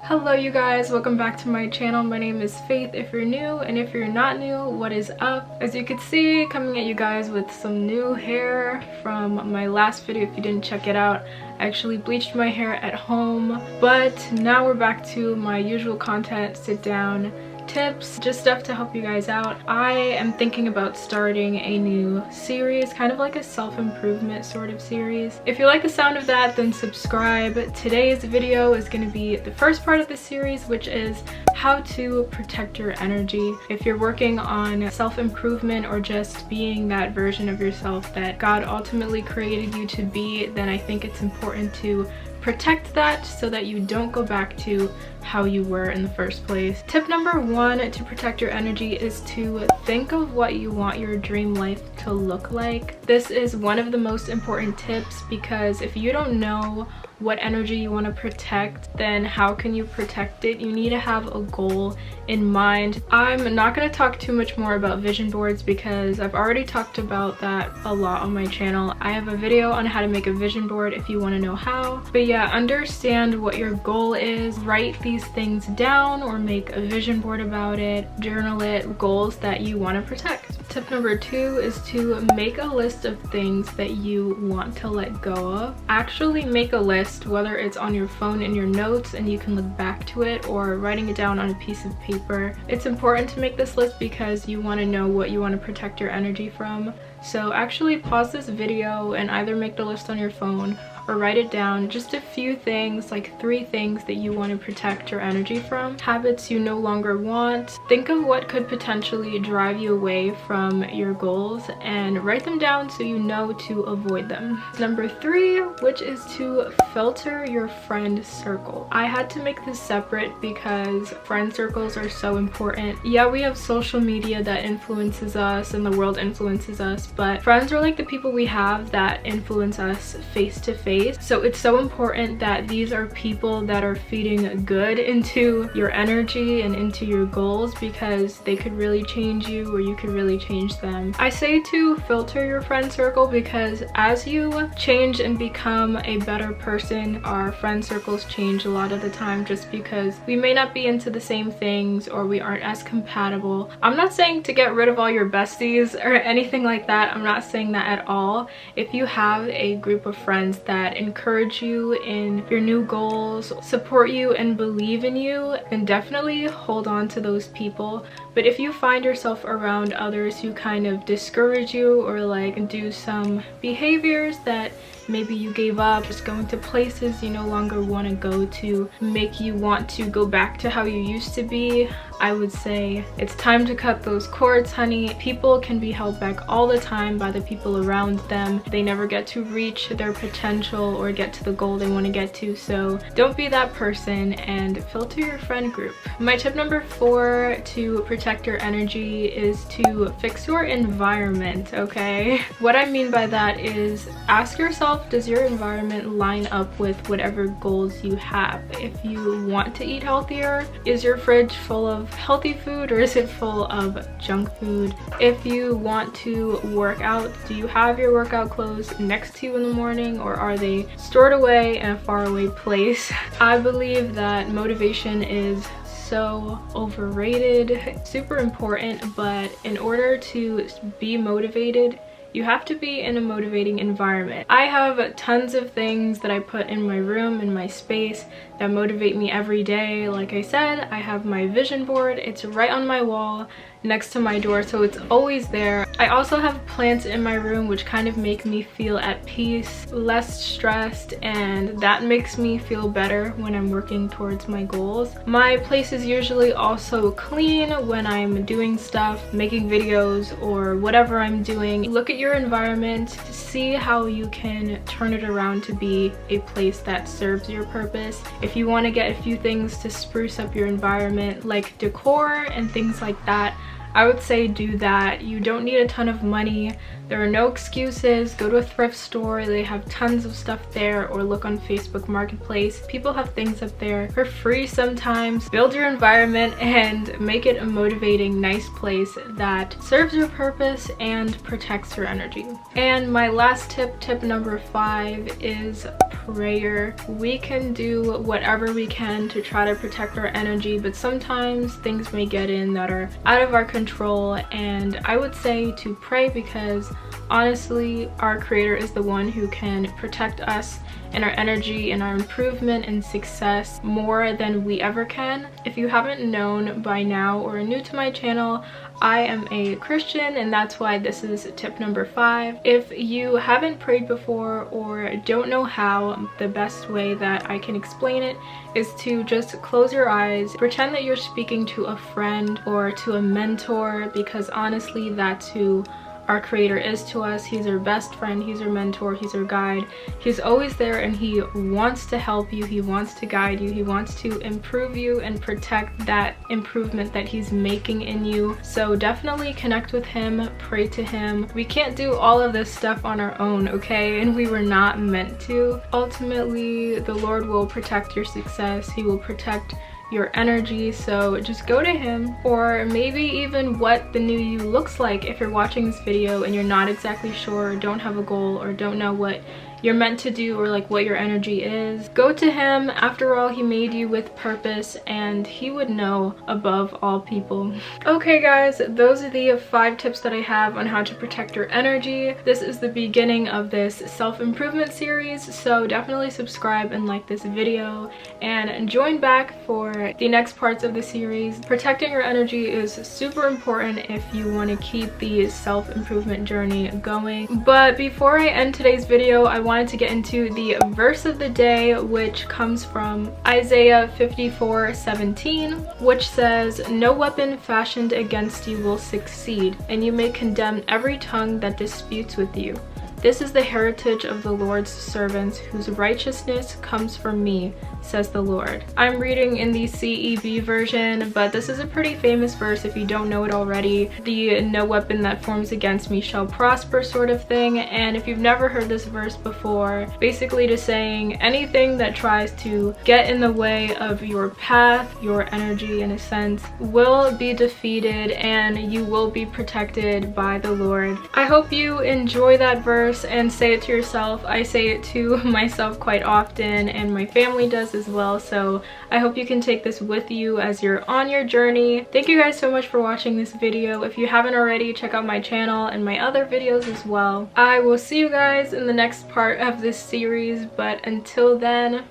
Hello you guys, welcome back to my channel. My name is Faith if you're new, and if you're not new, what is up? As you can see, coming at you guys with some new hair from my last video. If you didn't check it out, I actually bleached my hair at home, but now we're back to my usual content, sit down tips, just stuff to help you guys out. I am thinking about starting a new series, kind of like a self-improvement sort of series. If you like the sound of that, then subscribe. Today's video is going to be the first part of the series, which is how to protect your energy. If you're working on self-improvement or just being that version of yourself that God ultimately created you to be, then I think it's important to protect that so that you don't go back to how you were in the first place. Tip number one to protect your energy is to think of what you want your dream life to look like. This is one of the most important tips, because if you don't know what energy you want to protect, then how can you protect it? You need to have a goal in mind. I'm not going to talk too much more about vision boards because I've already talked about that a lot on my channel. I have a video on how to make a vision board if you want to know how. But yeah, understand what your goal is, write these things down or make a vision board about it, journal it, goals that you want to protect. Tip number two is to make a list of things that you want to let go of. Actually make a list, whether it's on your phone in your notes and you can look back to it, or writing it down on a piece of paper. It's important to make this list because you want to know what you want to protect your energy from. So actually pause this video and either make the list on your phone or write it down, just a few things, like 3 things that you want to protect your energy from. Habits you no longer want. Think of what could potentially drive you away from your goals and write them down so you know to avoid them. Number 3, which is to filter your friend circle. I had to make this separate because friend circles are so important. Yeah, we have social media that influences us and the world influences us, but friends are like the people we have that influence us face to face. So it's so important that these are people that are feeding good into your energy and into your goals, because they could really change you or you could really change them. I say to filter your friend circle because as you change and become a better person, our friend circles change a lot of the time, just because we may not be into the same things or we aren't as compatible. I'm not saying to get rid of all your besties or anything like that. I'm not saying that at all. If you have a group of friends that encourage you in your new goals, support you and believe in you, then definitely hold on to those people. But if you find yourself around others who kind of discourage you or like do some behaviors that maybe you gave up, just going to places you no longer want to go to, make you want to go back to how you used to be, I would say it's time to cut those cords, honey. People can be held back all the time by the people around them. They never get to reach their potential or get to the goal they want to get to. So don't be that person and filter your friend group. My tip number 4 to protect your energy is to fix your environment, okay? What I mean by that is ask yourself, does your environment line up with whatever goals you have? If you want to eat healthier, is your fridge full of healthy food or is it full of junk food? If you want to work out, do you have your workout clothes next to you in the morning, or are they stored away in a faraway place? I believe that motivation is so overrated, super important, but in order to be motivated, you have to be in a motivating environment. I have tons of things that I put in my room, in my space, that motivate me every day. Like I said, I have my vision board. It's right on my wall next to my door, so it's always there. I also have plants in my room which kind of make me feel at peace, less stressed, and that makes me feel better when I'm working towards my goals. My place is usually also clean when I'm doing stuff, making videos or whatever I'm doing. Look at your environment to see how you can turn it around to be a place that serves your purpose. If you want to get a few things to spruce up your environment, like decor and things like that, I would say do that. You don't need a ton of money. There are no excuses. Go to a thrift store. They have tons of stuff there, or look on Facebook Marketplace. People have things up there for free sometimes. Build your environment and make it a motivating, nice place that serves your purpose and protects your energy. And my last tip number 5, is prayer. We can do whatever we can to try to protect our energy, but sometimes things may get in that are out of our control, and I would say to pray, because honestly our creator is the one who can protect us and our energy and our improvement and success more than we ever can. If you haven't known by now or are new to my channel, I am a Christian, and that's why this is tip number 5. If you haven't prayed before or don't know how, the best way that I can explain it is to just close your eyes, pretend that you're speaking to a friend or to a mentor, because honestly that's who our creator is to us. He's our best friend, he's our mentor, he's our guide. He's always there, and he wants to help you, he wants to guide you, he wants to improve you and protect that improvement that he's making in you. So definitely connect with him, pray to him. We can't do all of this stuff on our own, okay? And we were not meant to. Ultimately, the Lord will protect your success. He will protect your energy, so just go to him. Or maybe even what the new you looks like. If you're watching this video and you're not exactly sure, or don't have a goal, or don't know what you're meant to do, or like what your energy is, go to him. After all, he made you with purpose, and he would know above all people. Okay guys, those are the 5 tips that I have on how to protect your energy. This is the beginning of this self-improvement series, so definitely subscribe and like this video and join back for the next parts of the series. Protecting your energy is super important if you want to keep the self-improvement journey going. But before I end today's video, I wanted to get into the verse of the day, which comes from Isaiah 54:17, which says, "No weapon fashioned against you will succeed, and you may condemn every tongue that disputes with you. This is the heritage of the Lord's servants, whose righteousness comes from me, says the Lord." I'm reading in the CEB version, but this is a pretty famous verse if you don't know it already. The "no weapon that forms against me shall prosper" sort of thing. And if you've never heard this verse before, basically just saying anything that tries to get in the way of your path, your energy in a sense, will be defeated and you will be protected by the Lord. I hope you enjoy that verse and say it to yourself. I say it to myself quite often, and my family does as well, so I hope you can take this with you as you're on your journey. Thank you guys so much for watching this video. If you haven't already, check out my channel and my other videos as well. I will see you guys in the next part of this series, but until then,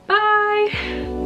bye!